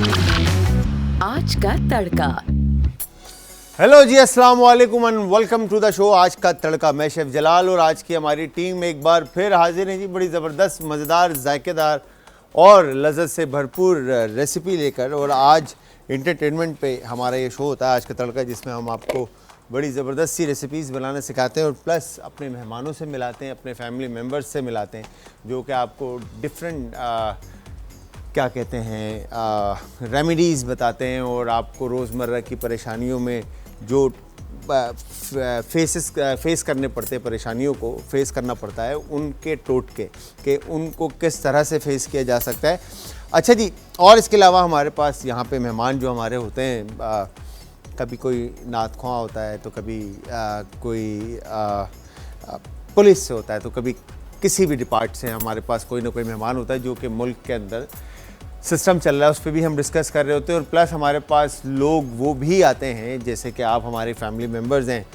आज का तड़का। हेलो जी, अस्सलाम वालेकुम and welcome to the show Aaj Ka तड़का। मैं शेफ जलाल और आज की हमारी टीम एक बार फिर हाजिर है जी, बड़ी ज़बरदस्त, मज़ेदार, जायकेदार और लज़्ज़त से भरपूर रेसिपी लेकर। और आज इंटरटेनमेंट पे हमारा ये शो होता है आज का तड़का, जिसमें हम आपको बड़ी ज़बरदस्त सी रेसिपीज़ बनाना सिखाते हैं और प्लस अपने मेहमानों से मिलाते हैं, अपने फैमिली मेम्बर्स से मिलाते हैं, जो कि आपको डिफरेंट क्या कहते हैं रेमेडीज़ बताते हैं और आपको रोज़मर्रा की परेशानियों में जो फेस करने पड़ते हैं, परेशानियों को फेस करना पड़ता है, उनके टोटके कि उनको किस तरह से फेस किया जा सकता है। अच्छा जी, और इसके अलावा हमारे पास यहाँ पे मेहमान जो हमारे होते हैं, कभी कोई नात ख्वां होता है, तो कभी कोई पुलिस से होता है, तो कभी किसी भी डिपार्ट से हमारे पास कोई ना कोई मेहमान होता है जो कि मुल्क के अंदर सिस्टम चल रहा है, उस पर भी हम डिस्कस कर रहे होते हैं। और प्लस हमारे पास लोग वो भी आते हैं, जैसे कि आप हमारे फैमिली मेम्बर्स हैं,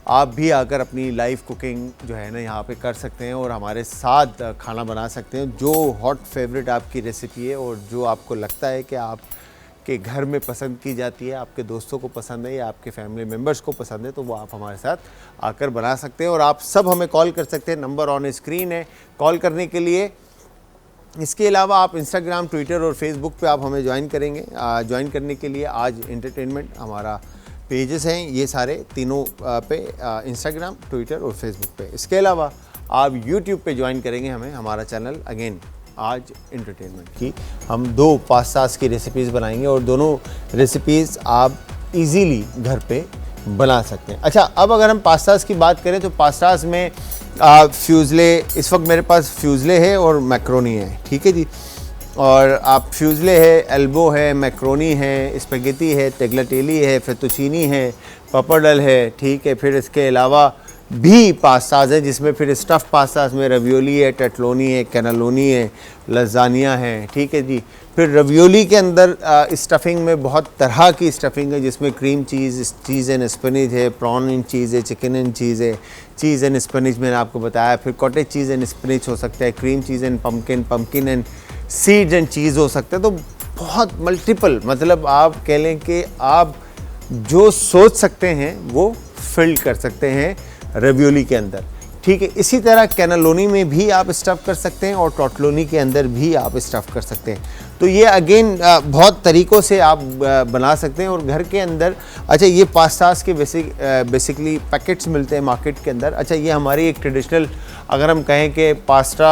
आप भी आकर अपनी लाइव कुकिंग जो है ना यहाँ पे कर सकते हैं और हमारे साथ खाना बना सकते हैं। जो हॉट फेवरेट आपकी रेसिपी है और जो आपको लगता है कि आपके घर में पसंद की जाती है, आपके दोस्तों को पसंद है या आपके फैमिली मेम्बर्स को पसंद है, तो वो आप हमारे साथ आकर बना सकते हैं। और आप सब हमें कॉल कर सकते हैं, नंबर ऑन स्क्रीन है कॉल करने के लिए। इसके अलावा आप इंस्टाग्राम, ट्विटर और फेसबुक पे आप हमें ज्वाइन करेंगे। ज्वाइन करने के लिए आज एंटरटेनमेंट हमारा पेजेस हैं, ये सारे तीनों पे, इंस्टाग्राम, ट्विटर और फेसबुक पे। इसके अलावा आप यूट्यूब पे ज्वाइन करेंगे हमें, हमारा चैनल अगेन आज एंटरटेनमेंट की। हम 2 पास्तास की रेसिपीज़ बनाएंगे और दोनों रेसिपीज़ आप इजीली घर पे बना सकते हैं। अच्छा, अब अगर हम पास्तास की बात करें तो पास्तास में फ्यूज़ले, इस वक्त मेरे पास फ्यूज़ले है और मैक्रोनी है, ठीक है जी। और आप फ्यूज़ले है, एल्बो है, मैक्रोनी है, स्पेगेटी है, टेग्लाटेली है, फेतुचीनी है, पापड़ल है, ठीक है। फिर इसके अलावा भी पास्ताज है, जिसमें फिर स्टफ़ पास्ताज में रवियोली है, टेटलोनी है, कैनालोनी है, लज़ानिया है, ठीक है जी। फिर रवियोली के अंदर स्टफ़िंग में बहुत तरह की स्टफ़िंग है, जिसमें क्रीम चीज़ एंड स्पिनच है, प्रॉन एंड चीज़ है, चिकन एंड चीज़ है, चीज़ एंड स्पिनच मैंने आपको बताया। फिर कॉटेज चीज़ एंड स्पिनच हो सकता है, cream cheese and pumpkin and seeds and cheese हो सकता है। तो बहुत मल्टीपल, मतलब आप कह लें कि आप जो सोच सकते हैं वो फिल कर सकते हैं रवियोली के अंदर, ठीक है। इसी तरह कैनालोनी में भी आप स्टफ़ कर सकते हैं और टोटलोनी के अंदर भी आप स्टफ़ कर सकते हैं। तो ये अगेन बहुत तरीक़ों से आप बना सकते हैं और घर के अंदर। अच्छा, ये पास्तास के बेसिकली पैकेट्स मिलते हैं मार्केट के अंदर। अच्छा, ये हमारी एक ट्रेडिशनल, अगर हम कहें कि पास्ता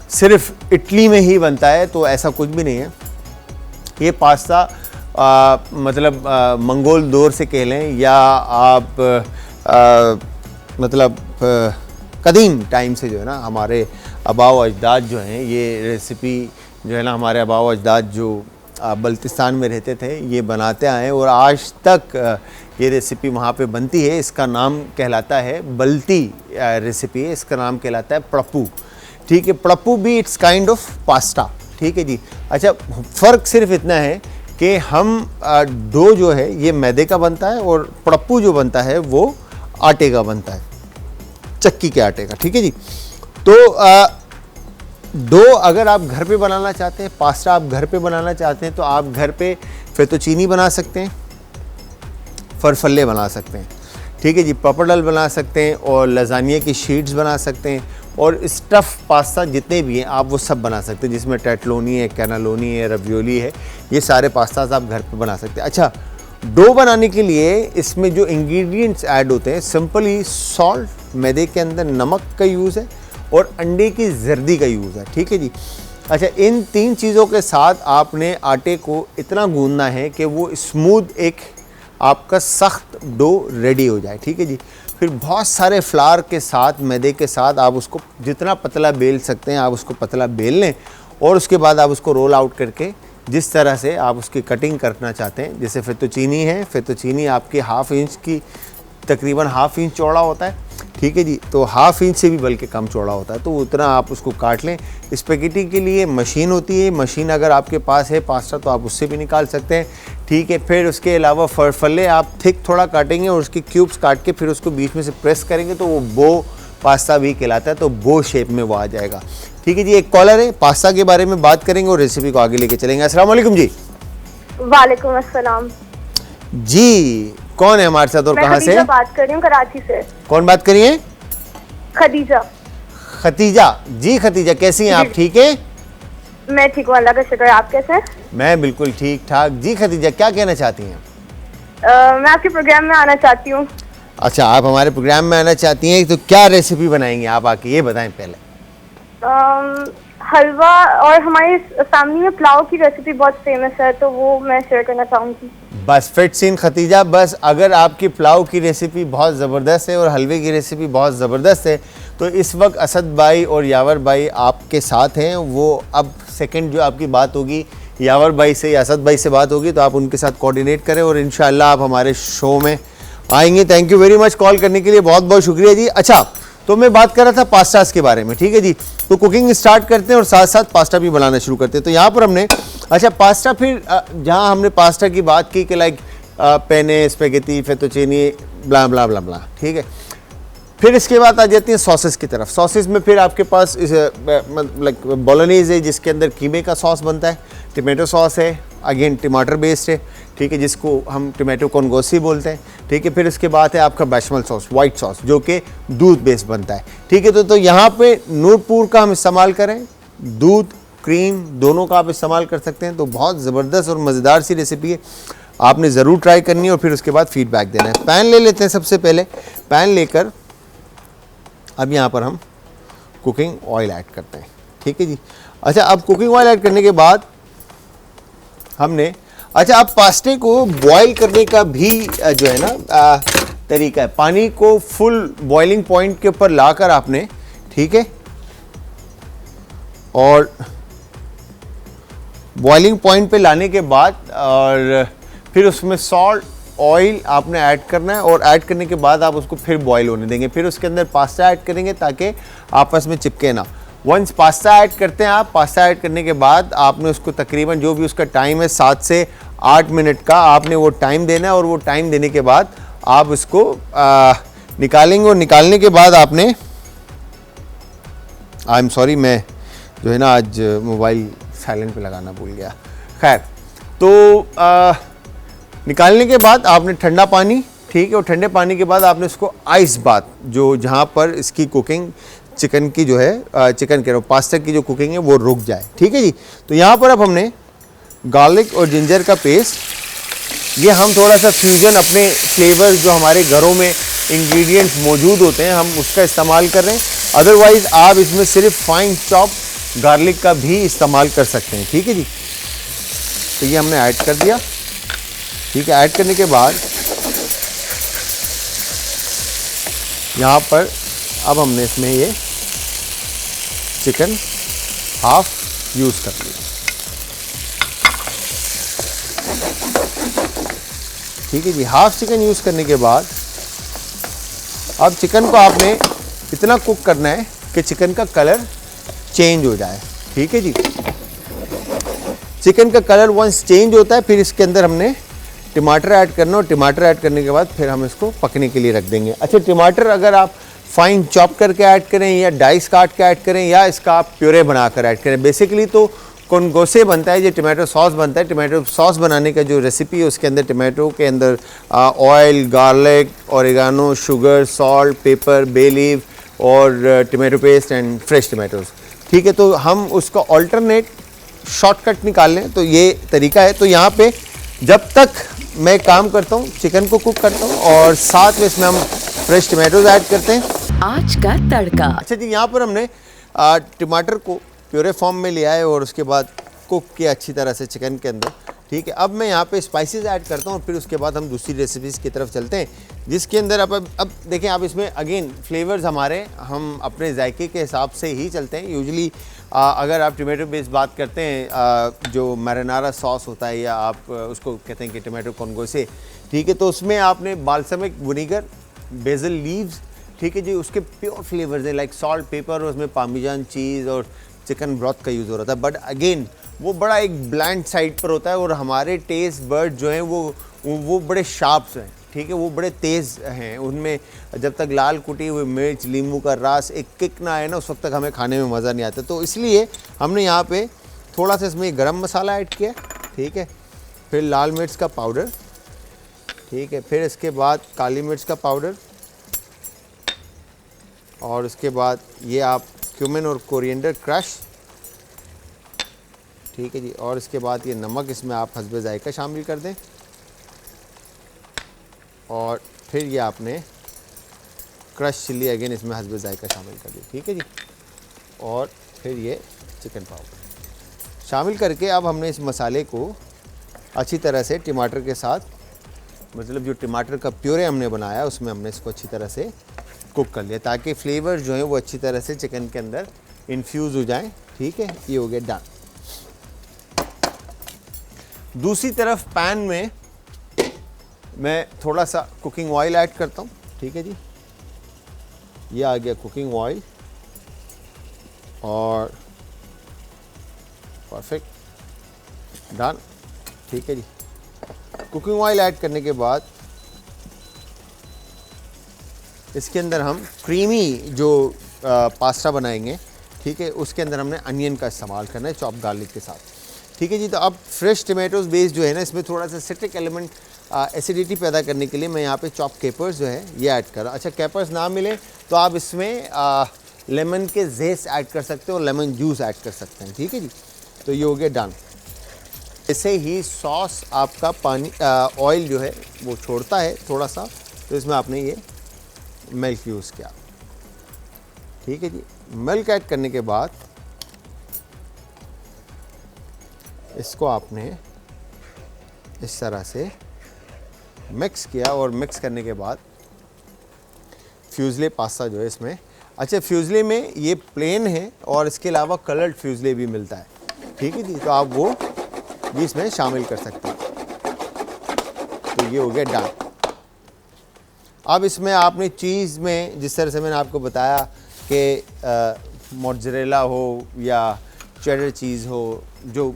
सिर्फ इटली में ही बनता है, तो ऐसा कुछ भी नहीं है। ये पास्ता मतलब मंगोल दौर से कह लें या आप मतलब कदीम टाइम से जो है ना, हमारे आबाओ अजदाद जो हैं, ये रेसिपी जो है ना, हमारे आबाओ अजदाद जो बल्तिस्तान में रहते थे, ये बनाते आए और आज तक ये रेसिपी वहाँ पे बनती है। इसका नाम कहलाता है बल्ती रेसिपी है, इसका नाम कहलाता है पड़प्पू, ठीक है। पड़प्पू भी इट्स काइंड ऑफ पास्ता, ठीक है जी। अच्छा, फ़र्क सिर्फ इतना है कि हम डो जो है ये मैदे का बनता है और पड़प्पू जो बनता है वो आटे का बनता है, चक्की के आटे का, ठीक है जी। तो डो अगर आप घर पे बनाना चाहते हैं, पास्ता आप घर पे बनाना चाहते हैं, तो आप घर पे फेतुचीनी बना सकते हैं, फरफल्ले बना सकते हैं, ठीक है जी। पापड़ल बना सकते हैं और लज़ानिया की शीट्स बना सकते हैं और स्टफ़ पास्ता जितने भी हैं आप वो सब बना सकते हैं, जिसमें टेटलोनी है, कैनालोनी है, रवियोली है, ये सारे पास्ताज आप घर पे बना सकते हैं। अच्छा, डो बनाने के लिए इसमें जो इंग्रेडिएंट्स ऐड होते हैं, सिंपली सॉल्ट, मैदे के अंदर नमक का यूज़ है और अंडे की जर्दी का यूज़ है, ठीक है जी। अच्छा, इन 3 चीज़ों के साथ आपने आटे को इतना गूंदना है कि वो स्मूथ एक आपका सख्त डो रेडी हो जाए, ठीक है जी। फिर बहुत सारे फ्लावर के साथ, मैदे के साथ आप उसको जितना पतला बेल सकते हैं आप उसको पतला बेल लें और उसके बाद आप उसको रोल आउट करके जिस तरह से आप उसकी कटिंग करना चाहते हैं, जैसे फेतुचीनी है, फेतुचीनी आपकी हाफ़ इंच की, तकरीबन हाफ़ इंच चौड़ा होता है, ठीक है जी। तो हाफ़ इंच से भी बल्कि कम चौड़ा होता है, तो उतना आप उसको काट लें। स्पेगेटी के लिए मशीन होती है, मशीन अगर आपके पास है पास्ता तो आप उससे भी निकाल सकते हैं, ठीक है। फिर उसके अलावा फरफल्ले आप थिक थोड़ा काटेंगे और उसके क्यूब्स काट के फिर उसको बीच में से प्रेस करेंगे तो वो बो पास्ता भी कहलाता है, तो बो शेप में वो आ जाएगा, ठीक है जी। एक कॉलर है, पास्ता के बारे में बात करेंगे और रेसिपी को आगे लेके चलेंगे। अस्सलाम वालेकुम जी। वालेकुम अस्सलाम। जी, कौन है हमारे साथ और कहाँ से? मैं बात कर रही हूँ कराची से। कौन बात करिए? खदीजा। खतीजा जी। खतीजा कैसी हैं आप? ठीक है, मैं ठीक हूँ, अल्लाह का शुक्र है। आप कैसे हैं? मैं बिल्कुल ठीक ठाक। जी खतीजा, क्या कहना चाहती हैं? मैं आपके प्रोग्राम में आना चाहती हूँ। अच्छा, आप हमारे प्रोग्राम में आना चाहती हैं, तो क्या रेसिपी बनाएंगे आप आके, ये बताएं पहले। हलवा, और हमारी फैमिली में पुलाव की रेसिपी बहुत फेमस है, तो वो मैं शेयर करना चाहूँगी। बस फिट सीन खतीजा, बस अगर आपकी पुलाव की रेसिपी बहुत ज़बरदस्त है और हलवे की रेसिपी बहुत ज़बरदस्त है, तो इस वक्त असद भाई और यावर भाई आपके साथ हैं। वो अब सेकंड जो आपकी बात होगी यावर भाई से या असद भाई से बात होगी, तो आप उनके साथ कोऑर्डिनेट करें और इंशाल्लाह आप हमारे शो में आएंगे। Thank you very much call करने के लिए, बहुत बहुत शुक्रिया जी। अच्छा, तो मैं बात कर रहा था पास्तास के बारे में, ठीक है जी। तो कुकिंग स्टार्ट करते हैं और साथ साथ पास्ता भी बनाना शुरू करते हैं। तो यहाँ पर हमने, अच्छा पास्ता, फिर जहाँ हमने पास्ता की बात की कि लाइक पेने, स्पेगेटी, फेतुचीनी, ब्ला ब्ला ब्ला ब्ला, ठीक है। फिर इसके बाद आ जाती है सॉसेस की तरफ। सॉसेस में फिर आपके पास लाइक बोलोनीज है, जिसके अंदर कीमे का सॉस बनता है, टमाटो सॉस है, अगेन टमाटर बेस्ड है, ठीक है, जिसको हम टमाटो कॉनगोसी बोलते हैं, ठीक है। फिर इसके बाद है आपका बेशमल सॉस, वाइट सॉस, जो कि दूध बेस्ड बनता है, ठीक है। तो यहाँ पे नूरपुर का हम इस्तेमाल करें, दूध क्रीम दोनों का आप इस्तेमाल कर सकते हैं। तो बहुत ज़बरदस्त और मज़ेदार सी रेसिपी है, आपने ज़रूर ट्राई करनी है और फिर उसके बाद फीडबैक देना है। पैन ले लेते हैं सबसे पहले। पैन लेकर अब यहाँ पर हम कुकिंग ऑयल ऐड करते हैं, ठीक है जी। अच्छा, अब कुकिंग ऑयल ऐड करने के बाद हमने, अच्छा अब पास्ते को बॉईल करने का भी जो है ना तरीका है। पानी को फुल बॉइलिंग पॉइंट के ऊपर लाकर आपने, ठीक है, और बॉइलिंग पॉइंट पे लाने के बाद और फिर उसमें सॉल्ट, ऑयल आपने ऐड करना है और ऐड करने के बाद आप उसको फिर बॉईल होने देंगे। फिर उसके अंदर पास्ता ऐड करेंगे ताकि आपस में चिपके ना। वंस पास्ता ऐड करते हैं आप, पास्ता ऐड करने के बाद आपने उसको तकरीबन जो भी उसका टाइम है 7 से 8 मिनट का आपने वो टाइम देना है। और वो टाइम देने के बाद आप उसको निकालेंगे और निकालने के बाद आपने, आई एम सॉरी, मैं जो है ना आज मोबाइल साइलेंट पे लगाना भूल गया। खैर, तो निकालने के बाद आपने ठंडा पानी, ठीक है, और ठंडे पानी के बाद आपने उसको आइस बात, जो जहाँ पर इसकी कुकिंग चिकन की जो है, चिकन कह रहा हूँ, पास्ता की जो कुकिंग है वो रुक जाए, ठीक है जी। तो यहाँ पर अब हमने गार्लिक और जिंजर का पेस्ट, ये हम थोड़ा सा फ्यूजन अपने फ्लेवर जो हमारे घरों में इंग्रेडिएंट्स मौजूद होते हैं हम उसका इस्तेमाल कर रहे हैं। अदरवाइज़ आप इसमें सिर्फ फाइन चॉप गार्लिक का भी इस्तेमाल कर सकते हैं, ठीक है जी। तो ये हमने ऐड कर दिया, ठीक है। ऐड करने के बाद यहाँ पर अब हमने इसमें ये चिकन हाफ यूज़ कर लिया, ठीक है जी। हाफ चिकन यूज़ करने के बाद अब चिकन को आपने इतना कुक करना है कि चिकन का कलर चेंज हो जाए, ठीक है जी। चिकन का कलर वंस चेंज होता है फिर इसके अंदर हमने टमाटर ऐड करना, और टमाटर ऐड करने के बाद फिर हम इसको पकने के लिए रख देंगे। अच्छा, टमाटर अगर आप फाइन चॉप करके ऐड करें या डाइस काट के ऐड करें या इसका आप प्यूरे बनाकर ऐड करें, बेसिकली तो कॉनगोसे बनता है, ये टमाटो सॉस बनता है। टमाटो सॉस बनाने का जो रेसिपी है उसके अंदर टमाटो के अंदर oil, garlic, oregano, sugar, salt, pepper, bay leaf और tomato paste and fresh tomatoes, ठीक है। तो हम उसका ऑल्टरनेट शॉर्टकट निकाल लें तो ये तरीका है। तो यहाँ पे जब तक मैं काम करता हूँ, चिकन को कुक करता हूँ और साथ में इसमें हम फ्रेश टमाटोज ऐड करते हैं। आज का तड़का। अच्छा जी, यहाँ पर हमने टमाटर को प्यूरे फॉर्म में लिया है और उसके बाद कुक किया अच्छी तरह से चिकन के अंदर, ठीक है। अब मैं यहाँ पे स्पाइसेस ऐड करता हूँ और फिर उसके बाद हम दूसरी रेसिपीज़ की तरफ चलते हैं, जिसके अंदर अब देखें आप इसमें अगेन फ्लेवर्स हमारे हम अपने जायके के हिसाब से ही चलते हैं। यूजुअली अगर आप टमाटो बेस्ड बात करते हैं, जो मैरिनारा सॉस होता है या आप उसको कहते हैं कि टमाटो कॉनगोसे, ठीक है, तो उसमें आपने बाल्समिक विनीगर, बेसल लीव्स, ठीक है जी, उसके प्योर फ्लेवर्स हैं लाइक सॉल्ट, पेपर, और उसमें पार्मिजान चीज़ और चिकन ब्रॉथ का यूज़ हो रहा था। बट अगेन वो बड़ा एक ब्लैंड साइड पर होता है और हमारे टेस्ट बर्ड जो हैं वो बड़े शार्प्स हैं, ठीक है, वो बड़े तेज़ हैं। उनमें जब तक लाल कुटी हुई मिर्च, नींबू का रस, एक किक ना आए ना, उस वक्त तक हमें खाने में मज़ा नहीं आता। तो इसलिए हमने यहाँ पे थोड़ा सा इसमें गरम मसाला ऐड किया, ठीक है, फिर लाल मिर्च का पाउडर, ठीक है, फिर इसके बाद काली मिर्च का पाउडर, और उसके बाद ये आप क्यूमिन और कोरिएंडर क्रश, ठीक है जी, और इसके बाद ये नमक इसमें आप हस्बे जायका शामिल कर दें, और फिर ये आपने क्रश चिल्ली अगेन इसमें हस्बे जायका शामिल कर दी, ठीक है जी, और फिर ये चिकन पाउडर शामिल करके अब हमने इस मसाले को अच्छी तरह से टमाटर के साथ, मतलब जो टमाटर का प्यूरे हमने बनाया उसमें हमने इसको अच्छी तरह से कुक कर लिया ताकि फ्लेवर जो है वो अच्छी तरह से चिकन के अंदर इन्फ्यूज़ हो जाए, ठीक है। ये हो गया डन। दूसरी तरफ पैन में मैं थोड़ा सा कुकिंग ऑयल ऐड करता हूँ, ठीक है जी, ये आ गया कुकिंग ऑयल, और परफेक्ट डन, ठीक है जी। कुकिंग ऑयल ऐड करने के बाद इसके अंदर हम क्रीमी जो पास्ता बनाएंगे, ठीक है, उसके अंदर हमने अनियन का इस्तेमाल करना है चॉप गार्लिक के साथ, ठीक है जी। तो अब फ्रेश टमाटोज बेस जो है ना, इसमें थोड़ा सा सिट्रिक एलिमेंट एसिडिटी पैदा करने के लिए मैं यहाँ पे चॉप केपर्स जो है ये ऐड कर रहा हूँ। अच्छा, केपर्स ना मिले तो आप इसमें लेमन के जेस ऐड कर सकते हो और लेमन जूस ऐड कर सकते हैं, ठीक है जी। तो ये हो गया डन। ऐसे ही सॉस आपका पानी ऑयल जो है वो छोड़ता है थोड़ा सा, तो इसमें आपने ये मिल्क यूज़ किया, ठीक है जी। मिल्क ऐड करने के बाद इसको आपने इस तरह से मिक्स किया, और मिक्स करने के बाद फ्यूज़ले पास्ता जो है इसमें, अच्छा फ्यूज़ले में ये प्लेन है और इसके अलावा कलर्ड फ्यूज़ले भी मिलता है, ठीक है जी, तो आप वो भी इसमें शामिल कर सकते हैं। तो ये हो गया डन। अब इसमें आपने चीज़ में जिस तरह से मैंने आपको बताया कि मोज़रेला हो या चेडर चीज़ हो जो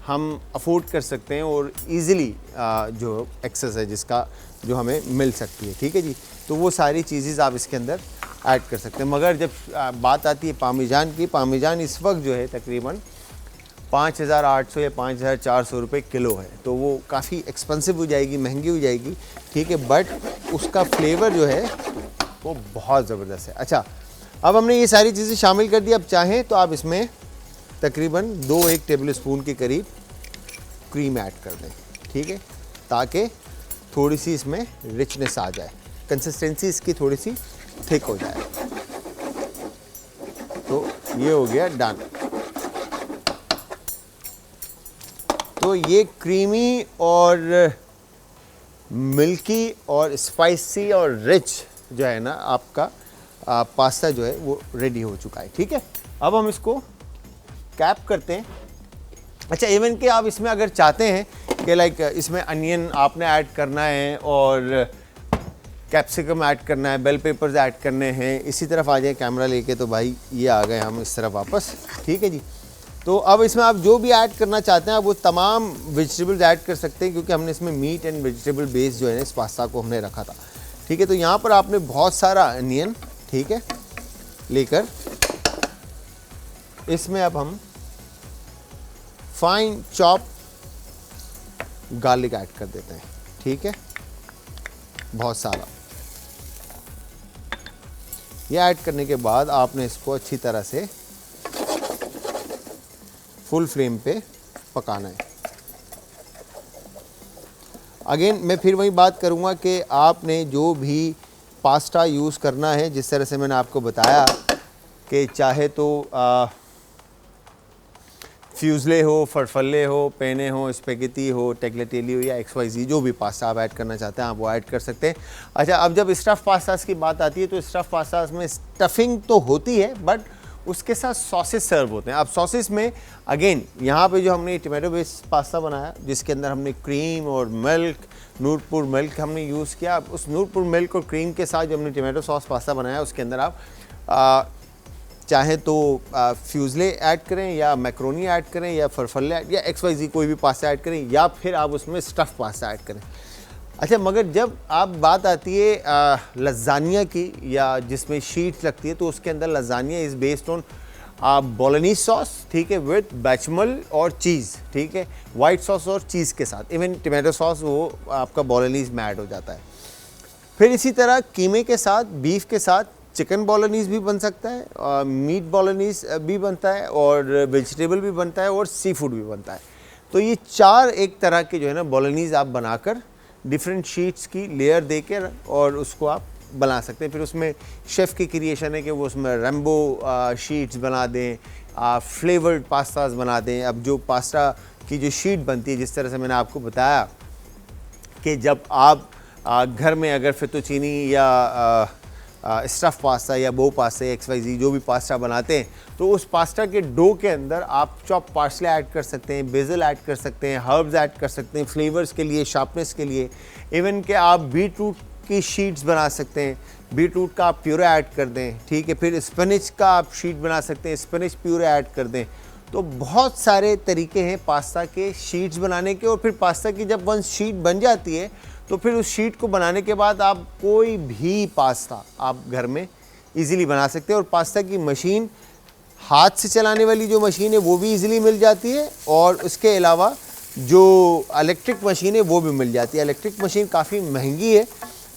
हम अफोर्ड कर सकते हैं और इजीली जो एक्सेस है जिसका जो हमें मिल सकती है, ठीक है जी, तो वो सारी चीज़ें आप इसके अंदर ऐड कर सकते हैं। मगर जब बात आती है पामीजान की, पामीजान इस वक्त जो है तकरीबन 5,800 या 5,400 रुपये किलो है, तो वो काफ़ी एक्सपेंसिव हो जाएगी, महंगी हो जाएगी, ठीक है, बट उसका फ्लेवर जो है वो बहुत ज़बरदस्त है। अच्छा, अब हमने ये सारी चीज़ें शामिल कर दी। अब चाहें तो आप इसमें तकरीबन 2-1 टेबल स्पून के करीब क्रीम ऐड कर दें, ठीक है, ताकि थोड़ी सी इसमें रिचनेस आ जाए, कंसिस्टेंसी इसकी थोड़ी सी थिक हो जाए। तो ये हो गया डन। तो ये क्रीमी और मिल्की और स्पाइसी और रिच जो है ना आपका पास्ता जो है वो रेडी हो चुका है, ठीक है। अब हम इसको कैप करते हैं। अच्छा, इवन कि आप इसमें अगर चाहते हैं कि लाइक इसमें अनियन आपने ऐड करना है और कैप्सिकम ऐड करना है, बेल पेपर्स ऐड करने हैं, इसी तरफ आ जाए कैमरा लेके, तो भाई ये आ गए हम इस तरफ वापस, ठीक है जी। तो अब इसमें आप जो भी ऐड करना चाहते हैं आप वो तमाम वेजिटेबल्स ऐड कर सकते हैं, क्योंकि हमने इसमें मीट एंड वेजिटेबल बेस जो है ना इस पास्ता को हमने रखा था, ठीक है। तो यहाँ पर आपने बहुत सारा अनियन, ठीक है, लेकर इसमें अब हम फाइन चॉप गार्लिक ऐड कर देते हैं, ठीक है, बहुत सारा। ये ऐड करने के बाद आपने इसको अच्छी तरह से फुल फ्लेम पे पकाना है। अगेन मैं फिर वही बात करूँगा कि आपने जो भी पास्ता यूज़ करना है, जिस तरह से मैंने आपको बताया कि चाहे तो फ्यूज़ले हो, फरफल्ले हो, पेने हो, स्पेगेटी हो, टेग्लिएटेली हो या XYZ, जो भी पास्ता आप ऐड करना चाहते हैं आप वो ऐड कर सकते हैं। अच्छा, अब जब स्टफ़ पास्तास की बात आती है तो स्टफ़ पास्तास में स्टफिंग तो होती है बट उसके साथ सॉसेस सर्व होते हैं। अब सॉसेस में अगेन यहाँ पे जो हमने टमाटो बेस्ड पास्ता बनाया जिसके अंदर हमने क्रीम और मिल्क, नूरपुर मिल्क हमने यूज़ किया। उस नूरपुर मिल्क और क्रीम के साथ जो हमने टमाटो सॉस पास्ता बनाया उसके अंदर आप चाहे तो फ्यूज़ले ऐड करें या मैक्रोनी ऐड करें या फरफल्ले या XYZ कोई भी पास्ता ऐड करें या फिर आप उसमें स्टफ़ पास्ता ऐड करें। अच्छा, मगर जब आप बात आती है लज़ानिया की या जिसमें शीट्स लगती है तो उसके अंदर लज़ानिया इज़ बेस्ड ऑन आप बोलोनीज सॉस, ठीक है, विद बेचमल और चीज़, ठीक है, वाइट सॉस और चीज़ के साथ, इवन टमाटो सॉस वो आपका बोलोनीज में ऐड हो जाता है। फिर इसी तरह कीमे के साथ, बीफ के साथ चिकन बोलोनीज भी बन सकता है, मीट बोलोनीज भी बनता है, और वेजिटेबल भी बनता है, और सी फूड भी बनता है। तो ये 4 एक तरह के जो है ना बोलोनीज आप बनाकर डिफरेंट शीट्स की लेयर देकर और उसको आप बना सकते हैं। फिर उसमें शेफ़ की क्रिएशन है कि वो उसमें रैम्बो शीट्स बना दें, फ्लेवर्ड पास्ताज बना दें। अब जो पास्ता की जो शीट बनती है, जिस तरह से मैंने आपको बताया कि जब आप घर में अगर फेतुचीनी या स्टफ़ पास्ता या बो पास्ता या XYZ जो भी पास्ता बनाते हैं, तो उस पास्ता के डो के अंदर आप चॉप पार्सले ऐड कर सकते हैं, बेसिल ऐड कर सकते हैं, हर्ब्स ऐड कर सकते हैं फ्लेवर्स के लिए, शार्पनेस के लिए। इवन कि आप बीटरूट की शीट्स बना सकते हैं, बीटरूट का आप प्यूरे ऐड कर दें, ठीक है। फिर स्पिनच का आप शीट बना सकते हैं, स्पिनच प्यूरे ऐड कर दें। तो बहुत सारे तरीके हैं पास्ता के शीट्स बनाने के। और फिर पास्ता की जब वन शीट बन जाती है, तो फिर उस शीट को बनाने के बाद आप कोई भी पास्ता आप घर में इजीली बना सकते हैं। और पास्ता की मशीन, हाथ से चलाने वाली जो मशीन है वो भी इजीली मिल जाती है, और उसके अलावा जो इलेक्ट्रिक मशीन है वो भी मिल जाती है। इलेक्ट्रिक मशीन काफ़ी महंगी है,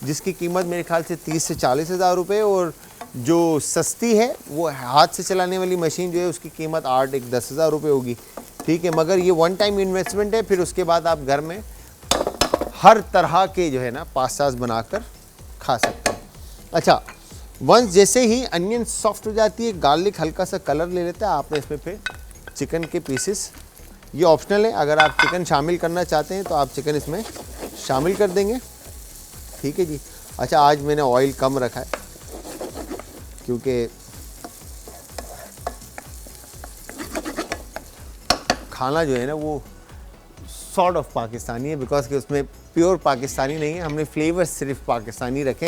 जिसकी कीमत मेरे ख्याल से 30 से 40 हज़ार रुपये, और जो सस्ती है वो हाथ से चलाने वाली मशीन जो है उसकी कीमत 8-10 हज़ार रुपये होगी, ठीक है। मगर ये वन टाइम इन्वेस्टमेंट है, फिर उसके बाद आप घर में हर तरह के जो है ना पास्ताज बनाकर खा सकते हैं। अच्छा, वंस जैसे ही अनियन सॉफ्ट हो जाती है, गार्लिक हल्का सा कलर ले लेता है, आपने इसमें फिर चिकन के पीसेस, ये ऑप्शनल है, अगर आप चिकन शामिल करना चाहते हैं तो आप चिकन इसमें शामिल कर देंगे, ठीक है जी। अच्छा, आज मैंने ऑयल कम रखा है क्योंकि खाना जो है ना वो सॉर्ट ऑफ पाकिस्तानी है, बिकॉज कि उसमें प्योर पाकिस्तानी नहीं है, हमने फ्लेवर्स सिर्फ पाकिस्तानी रखे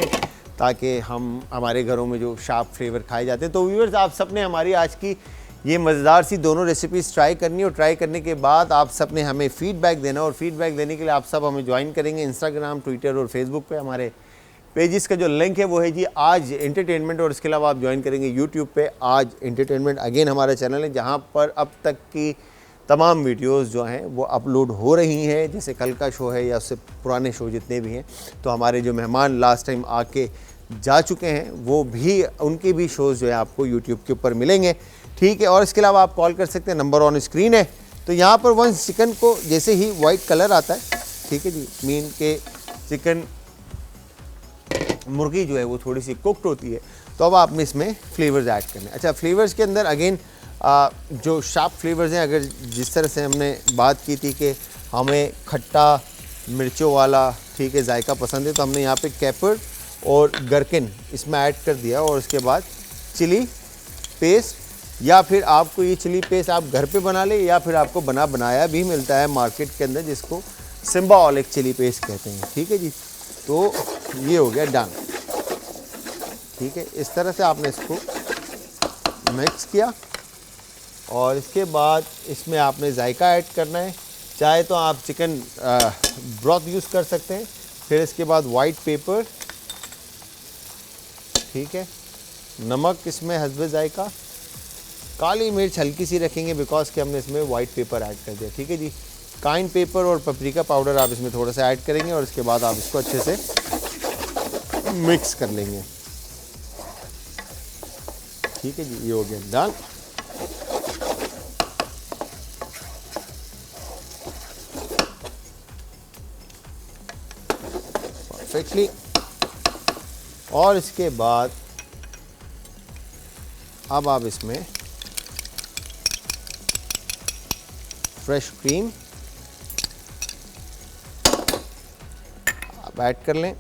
ताकि हम हमारे घरों में जो शार्प फ्लेवर खाए जाते हैं। तो व्यूअर्स, आप सब ने हमारी आज की ये मज़ेदार सी दोनों रेसिपीज़ ट्राई करनी, और ट्राई करने के बाद आप सब ने हमें फ़ीडबैक देना, और फ़ीडबैक देने के लिए आप सब हमें ज्वाइन करेंगे इंस्टाग्राम, ट्विटर और फेसबुक पे। हमारे पेजेस का जो लिंक है वो है जी आज एंटरटेनमेंट, और इसके अलावा आप ज्वाइन करेंगे यूट्यूब पे आज एंटरटेनमेंट। अगेन हमारा चैनल है जहाँ पर अब तक की तमाम वीडियोस जो हैं वो अपलोड हो रही हैं, जैसे कल का शो है या उससे पुराने शो जितने भी हैं। तो हमारे जो मेहमान लास्ट टाइम आके जा चुके हैं वो भी, उनके भी शोज़ जो है आपको यूट्यूब के ऊपर मिलेंगे, ठीक है। और इसके अलावा आप कॉल कर सकते हैं, नंबर ऑन स्क्रीन है। तो यहाँ पर वंस चिकन को जैसे ही वाइट कलर आता है, ठीक है जी, मीन के चिकन मुर्गी जो है वो थोड़ी सी कुक्ड होती है, तो अब आपने इसमें फ्लेवर्स ऐड करने। अच्छा, फ्लेवर्स के अंदर अगेन जो शार्प फ्लेवर्स हैं, अगर जिस तरह से हमने बात की थी कि हमें खट्टा मिर्चों वाला, ठीक है, जायका पसंद है, तो हमने यहाँ पे कैपर और गरकिन इसमें ऐड कर दिया, और उसके बाद चिली पेस्ट, या फिर आपको ये चिली पेस्ट आप घर पे बना ले, या फिर आपको बनाया भी मिलता है मार्केट के अंदर, जिसको सिम्बाओलिक चिली पेस्ट कहते हैं, ठीक है जी। तो ये हो गया डन, ठीक है। इस तरह से आपने इसको मिक्स किया, और इसके बाद इसमें आपने जायका ऐड करना है, चाहे तो आप चिकन ब्रॉथ यूज़ कर सकते हैं। फिर इसके बाद वाइट पेपर, ठीक है, नमक इसमें हस्बे जायका, काली मिर्च हल्की सी रखेंगे बिकॉज कि हमने इसमें वाइट पेपर ऐड कर दिया, ठीक है जी। काइन पेपर और पपरिका पाउडर आप इसमें थोड़ा सा ऐड करेंगे, और इसके बाद आप इसको अच्छे से मिक्स कर लेंगे, ठीक है जी। ये हो गया डन। परफेक्टली। और इसके बाद अब आप इसमें फ्रेश क्रीम आप ऐड कर लें,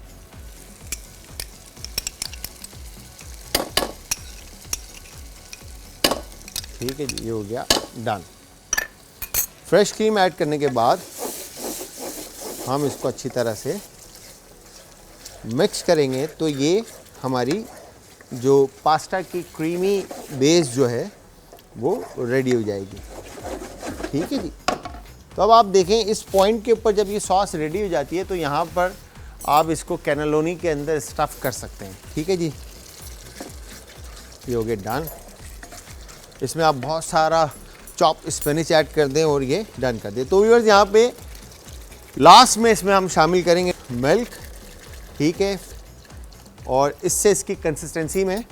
ठीक है जी। ये हो गया डन। फ्रेश क्रीम ऐड करने के बाद हम इसको अच्छी तरह से मिक्स करेंगे, तो ये हमारी जो पास्ता की क्रीमी बेस जो है वो रेडी हो जाएगी, ठीक है जी। तो अब आप देखें इस पॉइंट के ऊपर जब ये सॉस रेडी हो जाती है, तो यहाँ पर आप इसको कैनेलोनी के अंदर स्टफ़ कर सकते हैं, ठीक है जी। ये हो गया डन। इसमें आप बहुत सारा चॉप स्पिनच ऐड कर दें और ये डन कर दें। तो व्यूअर्स यहाँ पे लास्ट में इसमें हम शामिल करेंगे मिल्क, ठीक है, और इससे इसकी कंसिस्टेंसी में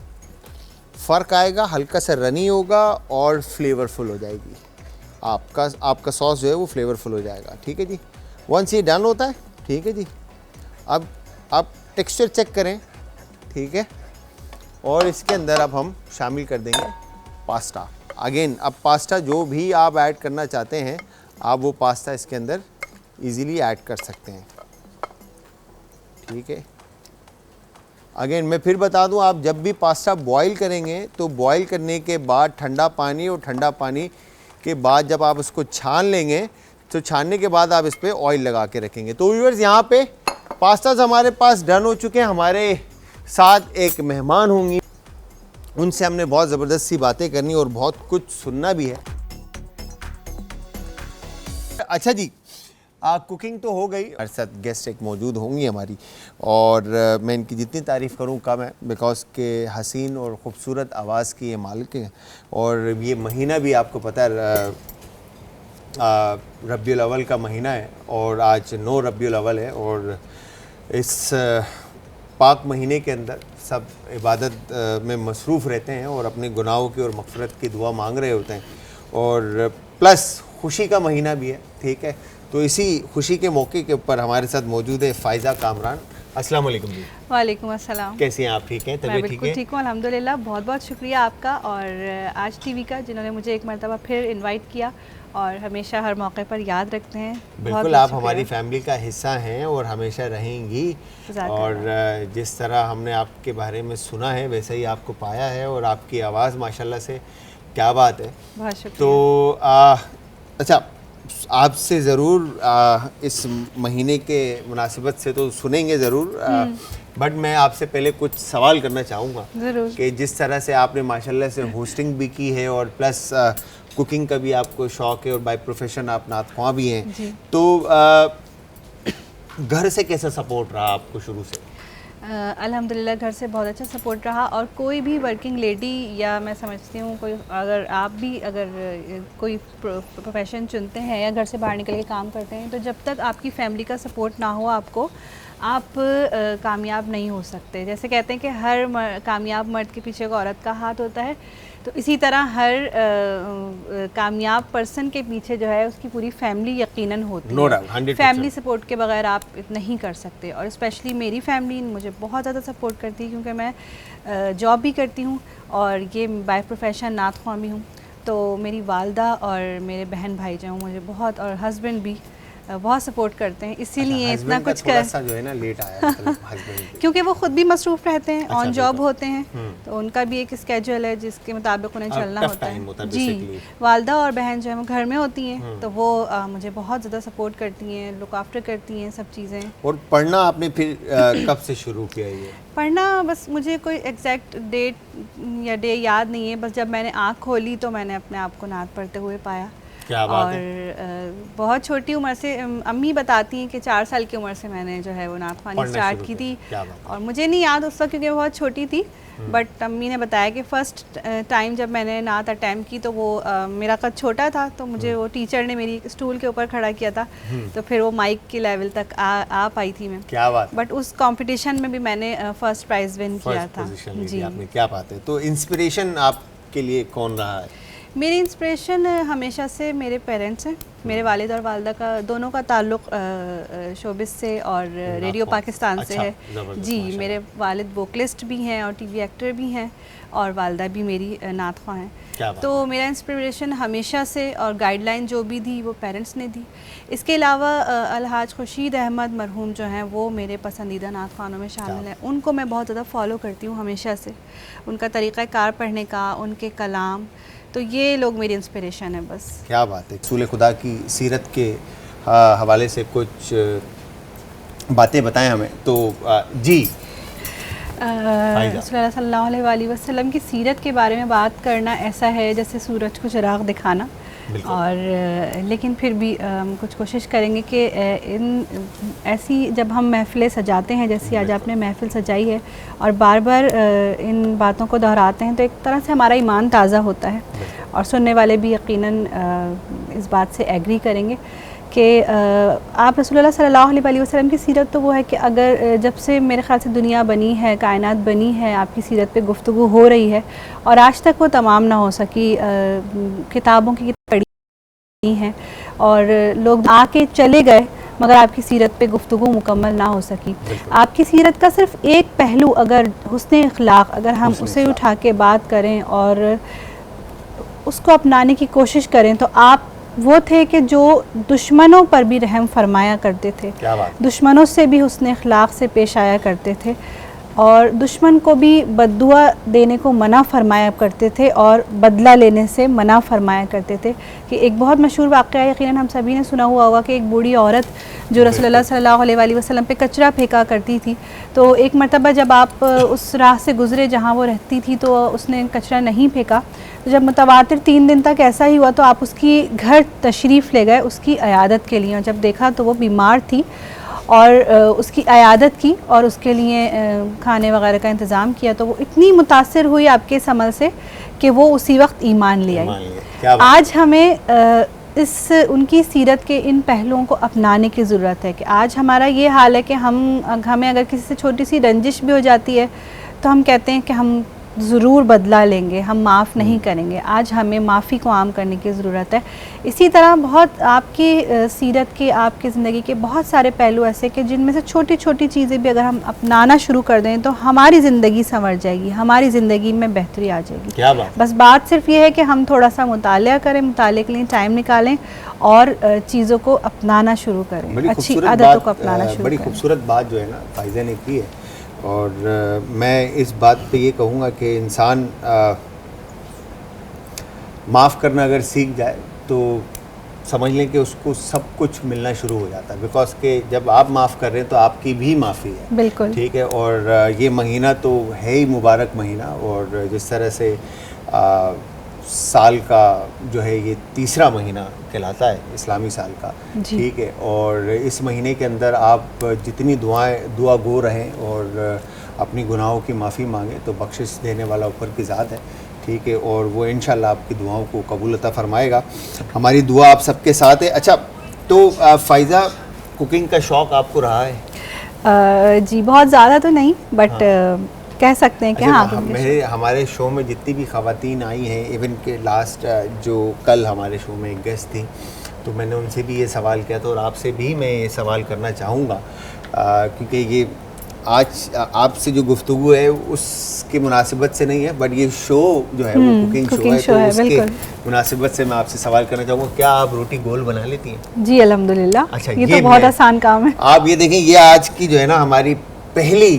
फ़र्क आएगा, हल्का सा रनी होगा और फ्लेवरफुल हो जाएगी। आपका सॉस जो है वो फ्लेवरफुल हो जाएगा, ठीक है जी। वंस ये डन होता है, ठीक है जी, अब आप टेक्सचर चेक करें, ठीक है, और इसके अंदर अब हम शामिल कर देंगे पास्ता। अगेन अब पास्ता जो भी आप ऐड करना चाहते हैं आप वो पास्ता इसके अंदर इजीली ऐड कर सकते हैं, ठीक है। अगेन मैं फिर बता दूं, आप जब भी पास्ता बॉईल करेंगे तो बॉईल करने के बाद ठंडा पानी, और ठंडा पानी के बाद जब आप उसको छान लेंगे तो छानने के बाद आप इस पर ऑयल लगा के रखेंगे। तो व्यूअर्स यहाँ पे पास्ताज हमारे पास डन हो चुके हैं। हमारे साथ एक मेहमान होंगी, उनसे हमने बहुत ज़बरदस्त सी बातें करनी और बहुत कुछ सुनना भी है। अच्छा जी, कुकिंग तो हो गई, हमारे साथ गेस्ट एक मौजूद होंगी हमारी, और मैं इनकी जितनी तारीफ़ करूँ कम है, बिकॉज के हसीन और ख़ूबसूरत आवाज़ की ये मालिक हैं। और ये महीना भी आपको पता है रबीउल अव्वल का महीना है, और आज 9 रबीउल अव्वल है, और इस पाक महीने के अंदर सब इबादत में मसरूफ़ रहते हैं और अपने गुनाहों की और मग़फ़िरत की दुआ मांग रहे होते हैं, और प्लस खुशी का महीना भी है, ठीक है। तो इसी खुशी के मौके के ऊपर हमारे साथ मौजूद है फ़ाइज़ा कामरान। अस्सलाम वालेकुम जी। वालेकुम अस्सलाम। कैसी हैं आप? ठीक हैं? तबीयत ठीक है? ठीक हूँ अल्हम्दुलिल्लाह। बहुत बहुत शुक्रिया आपका और आज टीवी का, जिन्होंने मुझे एक मरतबा फिर इनवाइट किया और हमेशा हर मौके पर याद रखते हैं। बिल्कुल, आप हमारी फैमिली का हिस्सा हैं और हमेशा रहेंगी, और जिस तरह हमने आपके बारे में सुना है वैसे ही आपको पाया है, और आपकी आवाज़ माशाल्लाह से क्या बात है। बहुत शुक्रिया। तो अच्छा, आपसे ज़रूर इस महीने के मुनासिबत से तो सुनेंगे ज़रूर, बट मैं आपसे पहले कुछ सवाल करना चाहूँगा कि जिस तरह से आपने माशाल्लाह से होस्टिंग भी की है और प्लस कुकिंग का भी आपको शौक़ है और बाय प्रोफेशन आप नात ख्वां भी हैं, तो घर से कैसा सपोर्ट रहा आपको शुरू से? अल्हम्दुलिल्लाह घर से बहुत अच्छा सपोर्ट रहा, और कोई भी वर्किंग लेडी, या मैं समझती हूँ कोई, अगर आप भी अगर कोई प्रोफेशन चुनते हैं या घर से बाहर निकल के काम करते हैं, तो जब तक आपकी फैमिली का सपोर्ट ना हो आपको, आप कामयाब नहीं हो सकते। जैसे कहते हैं कि हर कामयाब मर्द के पीछे एक औरत का हाथ होता है, तो इसी तरह हर कामयाब पर्सन के पीछे जो है उसकी पूरी फैमिली यकीनन होती है। फैमिली सपोर्ट के बगैर आप नहीं कर सकते, और स्पेशली मेरी फैमिली मुझे बहुत ज़्यादा सपोर्ट करती है, क्योंकि मैं जॉब भी करती हूँ और ये बाय प्रोफेशन नात ख्वां भी हूँ। तो मेरी वालदा और मेरे बहन भाई जो हैं मुझे बहुत, और हस्बैंड भी बहुत सपोर्ट करते हैं, इसीलिए इतना कुछ कर जो है ना लेट आया हस्बैंड क्योंकि वो खुद भी मसरूफ़ रहते हैं, ऑन जॉब होते हैं, तो उनका भी एक स्केड्यूल है जिसके मुताबिक उन्हें चलना होता है। जी, वालदा और बहन जो है वो घर में होती हैं, तो वो मुझे बहुत ज़्यादा सपोर्ट करती हैं, लुक आफ्टर करती हैं सब चीज़ें। और पढ़ना आपने फिर कब से शुरू किया ये? पढ़ना बस मुझे कोई एग्जैक्ट डेट या डे याद नहीं है, बस जब मैंने आँख खोली तो मैंने अपने आप को नात पढ़ते हुए पाया। क्या बात और है? बहुत छोटी उम्र से, अम्मी बताती हैं कि 4 साल की उम्र से मैंने जो है वो नात ख्वानी स्टार्ट की थी, और मुझे नहीं याद उस वक्त क्योंकि बहुत छोटी थी, बट अम्मी ने बताया कि फ़र्स्ट टाइम जब मैंने नात अटैम्प्ट की तो वो मेरा कद छोटा था, तो मुझे वो टीचर ने मेरी स्टूल के ऊपर खड़ा किया था, तो फिर वो माइक के लेवल तक आ पाई थी मैं। क्या बात। बट उस कंपटीशन में भी मैंने फर्स्ट प्राइज़ विन किया था। जी, आपने, क्या बात है। तो इंस्पिरेशन आपके लिए कौन रहा है? मेरी इंस्पिरेशन हमेशा से मेरे पेरेंट्स हैं। मेरे वालिद और वालदा का दोनों का ताल्लुक़ शोबिस से और रेडियो पाकिस्तान से है। जी, मेरे वालिद वोकलिस्ट भी हैं और टीवी एक्टर भी हैं, और वालदा भी मेरी नात ख्वां हैं। तो मेरा इंस्पिरेशन हमेशा से, और गाइडलाइन जो भी दी वो पेरेंट्स ने दी। इसके अलावा अलहाज खुर्शीद अहमद मरहूम जो हैं वो मेरे पसंदीदा नात ख्वानों में शामिल हैं। उनको मैं बहुत ज़्यादा फॉलो करती हूँ हमेशा से, उनका तरीक़ा कार पढ़ने का, उनके कलाम, तो ये लोग मेरी इंस्पिरेशन है बस। क्या बात है। रसूल खुदा की सीरत के हवाले से कुछ बातें बताएं हमें। तो जी, रसूलुल्लाह सल्लल्लाहु अलैहि वसल्लम की सीरत के बारे में बात करना ऐसा है जैसे सूरज को चिराग दिखाना, और लेकिन फिर भी कुछ कोशिश करेंगे कि इन ऐसी जब हम महफ़िलें सजाते हैं, जैसी आज आपने महफ़िल सजाई है, और बार बार इन बातों को दोहराते हैं, तो एक तरह से हमारा ईमान ताज़ा होता है, और सुनने वाले भी यकीनन इस बात से एग्री करेंगे कि आप रसूलुल्लाह सल्लल्लाहु अलैहि वसल्लम की सीरत तो वो है कि अगर जब से मेरे ख़्याल से दुनिया बनी है, कायनात बनी है, आपकी सीरत पे गुफ्तगू हो रही है और आज तक वो तमाम ना हो सकी, किताबों की पढ़ी हैं और लोग आके चले गए मगर आपकी सीरत पे गुफ्तगू मुकम्मल ना हो सकी। आपकी सीरत का सिर्फ एक पहलू अगर हुस्न अखलाक, अगर हम उसे उठा के बात करें और उसको अपनाने की कोशिश करें तो आप वो थे कि जो दुश्मनों पर भी रहम फरमाया करते थे, क्या बात। दुश्मनों से भी हुस्न अखलाक से पेश आया करते थे और दुश्मन को भी बद्दुआ देने को मना फरमाया करते थे और बदला लेने से मना फरमाया करते थे। कि एक बहुत मशहूर वाक़या यकीनन हम सभी ने सुना हुआ होगा कि एक बूढ़ी औरत जो रसूलुल्लाह सल्लल्लाहु अलैहि वसल्लम पे कचरा फेंका करती थी, तो एक मरतबा जब आप उस राह से गुज़रे जहाँ वो रहती थी तो उसने कचरा नहीं फेंका, तो जब मुतवातिर 3 दिन तक ऐसा ही हुआ तो आप उसकी घर तशरीफ़ ले गए उसकी अयादत के लिए और जब देखा तो वो बीमार थी और उसकी अयादत की और उसके लिए खाने वगैरह का इंतज़ाम किया, तो वो इतनी मुतासिर हुई आपके इस अमल से कि वो उसी वक्त ईमान ले आई। आज हमें इस उनकी सीरत के इन पहलुओं को अपनाने की ज़रूरत है कि आज हमारा ये हाल है कि हमें अगर किसी से छोटी सी रंजिश भी हो जाती है तो हम कहते हैं कि हम ज़रूर बदला लेंगे, हम माफ़ नहीं करेंगे। आज हमें माफ़ी को आम करने की ज़रूरत है। इसी तरह बहुत आपकी सीरत के, आपकी ज़िंदगी के बहुत सारे पहलू ऐसे कि जिनमें से छोटी छोटी चीज़ें भी अगर हम अपनाना शुरू कर दें तो हमारी ज़िंदगी संवर जाएगी, हमारी ज़िंदगी में बेहतरी आ जाएगी। क्या बात। बस बात सिर्फ ये है कि हम थोड़ा सा मुतालिया करें, मुताले के लिए टाइम निकालें और चीज़ों को अपनाना शुरू करें, अच्छी आदतों को अपनाना शुरू करें। बड़ी खूबसूरत बात जो है ना फ़ाइज़ा ने की है और मैं इस बात पे ये कहूँगा कि इंसान माफ़ करना अगर सीख जाए तो समझ लें कि उसको सब कुछ मिलना शुरू हो जाता है, बिकॉज के जब आप माफ़ कर रहे हैं तो आपकी भी माफ़ी है। बिल्कुल ठीक है। और ये महीना तो है ही मुबारक महीना और जिस तरह से साल का जो है ये तीसरा महीना कहलाता है इस्लामी साल का। ठीक है। और इस महीने के अंदर आप जितनी दुआ गो रहें और अपनी गुनाहों की माफ़ी मांगें तो बख्शिश देने वाला ऊपर की ज़ात है। ठीक है। और वो इंशाल्लाह आपकी दुआओं को कबूल अता फरमाएगा। हमारी दुआ आप सबके साथ है। अच्छा, तो फ़ाइज़ा कुकिंग का शौक़ आपको रहा है? जी बहुत ज़्यादा तो नहीं, बट कह सकते हैं कि हाँ। हमारे शो में जितनी भी ख़वातीन आई हैं, इवन के लास्ट जो कल हमारे शो में एक गेस्ट थी, तो मैंने उनसे भी ये सवाल किया था और आपसे भी मैं ये सवाल करना चाहूँगा क्योंकि ये आज आपसे जो गुफ्तगू है उसकी मुनासिबत से नहीं है, बट ये शो जो है वो कुकिंग शो है, तो उसके मुनासिबत से मैं आपसे सवाल करना चाहूँगा, क्या आप रोटी गोल बना लेती हैं? जी अल्हम्दुलिल्लाह। अच्छा, ये तो बहुत आसान काम है। आप ये देखें, ये आज की जो है ना हमारी पहली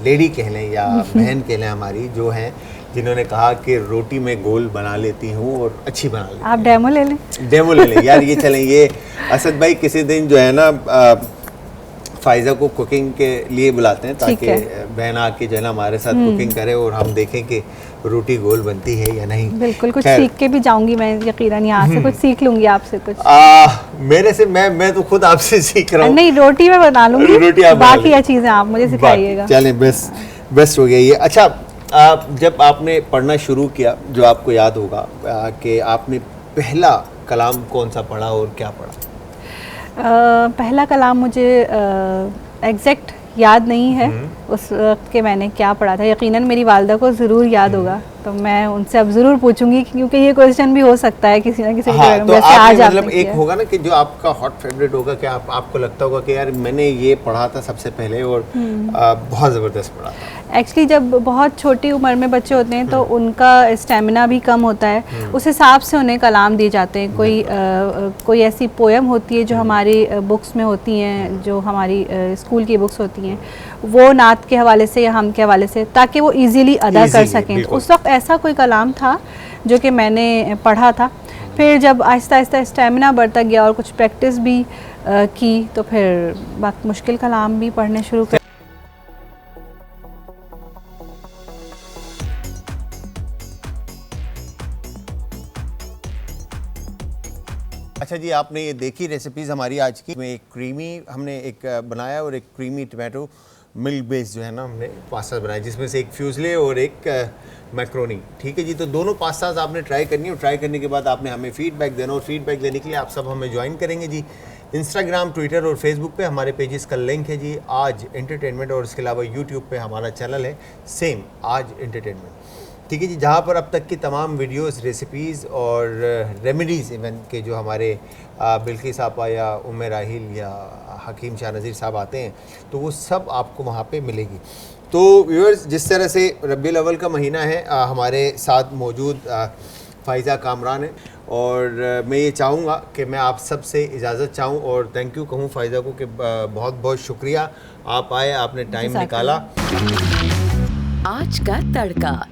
लेडी कह लें या बहन कह लें हमारी, जो हैं जिन्होंने कहा कि रोटी में गोल बना लेती हूँ और अच्छी बना लेती हूँ। आप डेमो ले लें। डेमो ले लें यार, ये चलें। ये असद भाई किसी दिन जो है ना फ़ाइज़ा को कुकिंग के लिए बुलाते हैं ताकि बहन आके जो है ना हमारे साथ कुकिंग करे और हम देखें कि रोटी गोल बनती है या नहीं। बिल्कुल, कुछ सीख के भी जाऊंगी मैं, यकीनन यहाँ से कुछ सीख लूंगी आपसे कुछ। मेरे से मैं तो खुद आपसे सीख रहा हूँ। नहीं, रोटी मैं बना लूंगी, रोटी आप बाकी चीज़ें आप मुझे सिखाइएगा। चलें, बेस्ट हो गया ये। अच्छा, जब आपने पढ़ना शुरू किया, जो आपको याद होगा कि आपने पहला कलाम कौन सा पढ़ा और क्या पढ़ा? पहला कलाम मुझे एग्जैक्ट याद नहीं है उस वक्त के मैंने क्या पढ़ा था। यकीनन मेरी वालिदा को ज़रूर याद होगा, तो मैं उनसे अब ज़रूर पूछूंगी क्योंकि ये क्वेश्चन भी हो सकता है किसी ना किसी हाँ, तो आज मतलब एक होगा ना कि जो आपका हॉट फेवरेट होगा कि आपको लगता होगा कि यार मैंने ये पढ़ा था सबसे पहले और बहुत ज़बरदस्त पढ़ा था। एक्चुअली जब बहुत छोटी उम्र में बच्चे होते हैं तो उनका स्टेमिना भी कम होता है, उस हिसाब से उन्हें कलाम दिए जाते हैं। कोई ऐसी पोएम होती है जो हमारी बुक्स में होती हैं, जो हमारी स्कूल की बुक्स होती हैं, वो नात के हवाले से या हम के हवाले से, ताकि वो इजीली अदा कर सकें। तो उस वक्त ऐसा कोई कलाम था जो कि मैंने पढ़ा था। फिर जब आहिस्ता आहिस्ता स्टेमिना बढ़ता गया और कुछ प्रैक्टिस भी की तो फिर बाकी मुश्किल कलाम भी पढ़ने शुरू कर। अच्छा जी, आपने ये देखी रेसिपीज़ हमारी आज की में एक क्रीमी हमने एक बनाया और एक क्रीमी टमाटो मिल्क बेस्ड जो है ना हमने पास्ता बनाए, जिसमें से एक फ्यूजले और एक मैक्रोनी। ठीक है जी, तो दोनों पास्ताज आपने ट्राई करनी है और ट्राई करने के बाद आपने हमें फीडबैक देना, और फीडबैक देने के लिए आप सब हमें ज्वाइन करेंगे जी इंस्टाग्राम, ट्विटर और फेसबुक पे हमारे पेजेस का लिंक है जी आज एंटरटेनमेंट, और इसके अलावा यूट्यूब पे हमारा चैनल है सेम आज एंटरटेनमेंट। ठीक है जी, जहाँ पर अब तक की तमाम वीडियोस, रेसिपीज़ और रेमेडीज़ इवन के जो हमारे बिल्किस आपा या उम्मे राहिल या हकीम शाह नज़ीर साहब आते हैं, तो वो सब आपको वहाँ पे मिलेगी। तो व्यूअर्स, जिस तरह से रबीउल अव्वल का महीना है, हमारे साथ मौजूद फ़ाइज़ा कामरान है, और मैं ये चाहूँगा कि मैं आप सब से इजाज़त चाहूँ और थैंक यू कहूँ फ़ाइज़ा को कि बहुत बहुत शुक्रिया, आप आए, आपने टाइम निकाला। आज का तड़का।